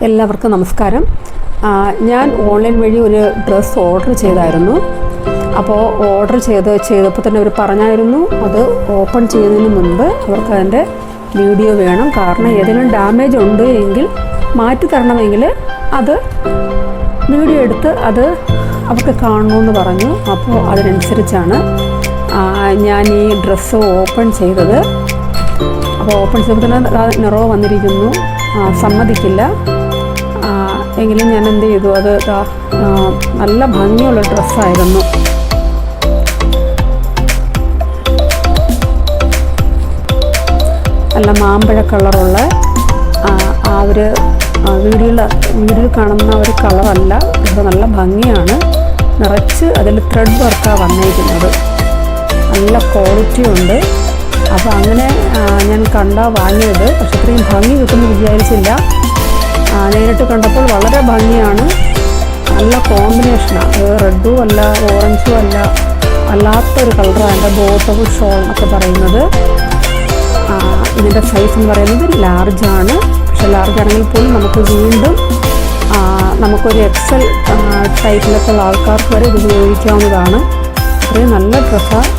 എല്ലാവർക്കും നമസ്കാരം. ഞാൻ ഓൺലൈൻ വഴി ഒരു ഡ്രസ്സ് ഓർഡർ ചെയ്തായിരുന്നു. അപ്പോൾ ഓർഡർ ചെയ്തപ്പോൾ തന്നെ അവർ പറഞ്ഞായിരുന്നു അത് ഓപ്പൺ ചെയ്യുന്നതിന് മുൻപ് അവർക്ക് അതിൻ്റെ വീഡിയോ വേണം. കാരണം ഏതെങ്കിലും ഡാമേജ് ഉണ്ട് എങ്കിൽ മാറ്റി തരണമെങ്കിൽ അത് വീഡിയോ എടുത്ത് അത് അവർക്ക് കാണണമെന്ന് പറഞ്ഞു. അപ്പോൾ അതിനനുസരിച്ചാണ് ഞാൻ ഈ ഡ്രസ്സ് ഓപ്പൺ ചെയ്തത്. അപ്പോൾ ഓപ്പൺ ചെയ്തപ്പോൾ തന്നെ നിറവ് വന്നിരിക്കുന്നു. സമ്മതിക്കില്ല എങ്കിലും ഞാൻ എന്ത് ചെയ്തു, അത് നല്ല ഭംഗിയുള്ള ഡ്രസ്സായിരുന്നു. നല്ല മാമ്പഴ കളറുള്ള ഒരു വീഡിയോയിൽ കാണുന്ന ഒരു കളറല്ല, ഇത് നല്ല ഭംഗിയാണ്. നിറച്ച് അതിൽ ത്രെഡ് വർക്കാണ് വന്നിരിക്കുന്നത്. നല്ല ക്വാളിറ്റി ഉണ്ട്. അപ്പോൾ അങ്ങനെ ഞാൻ വാങ്ങിയത്. പക്ഷെ ഇത്രയും ഭംഗി കിട്ടുമെന്ന് വിചാരിച്ചില്ല. നേരിട്ട് കണ്ടപ്പോൾ വളരെ ഭംഗിയാണ്. നല്ല കോമ്പിനേഷനാണ്. റെഡും അല്ല ഓറഞ്ചും അല്ല, അല്ലാത്തൊരു കളറാണ് എൻ്റെ ബോട്ടവും ഷോൾ എന്നൊക്കെ പറയുന്നത്. ഇതിൻ്റെ സൈസ് എന്ന് പറയുന്നത് ലാർജാണ്. പക്ഷെ ലാർജ് ആണെങ്കിൽ പോലും നമുക്ക് വീണ്ടും നമുക്കൊരു എക്സൽ ടൈപ്പിലൊക്കെ ഉള്ള ആൾക്കാർക്ക് വരെ ഇത് ഉപയോഗിക്കാവുന്നതാണ്. അത്രയും നല്ല ഡ്രസ്സാണ്.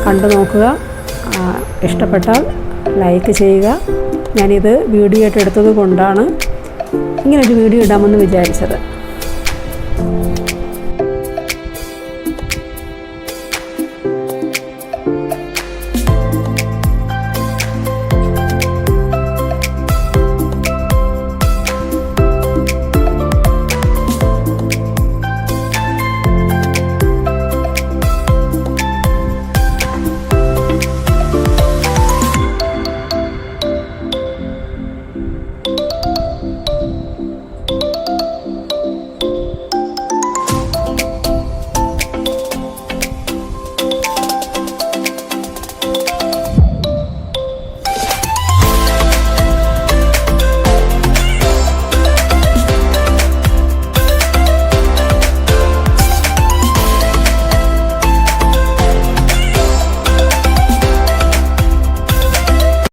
കണ്ടു നോക്കുക. ഇഷ്ടപ്പെട്ടാൽ ലൈക്ക് ചെയ്യുക. ഞാനിത് വീഡിയോ ആയിട്ട് എടുത്തത് കൊണ്ടാണ് ഇങ്ങനൊരു വീഡിയോ ഇടാമെന്ന് വിചാരിച്ചത്.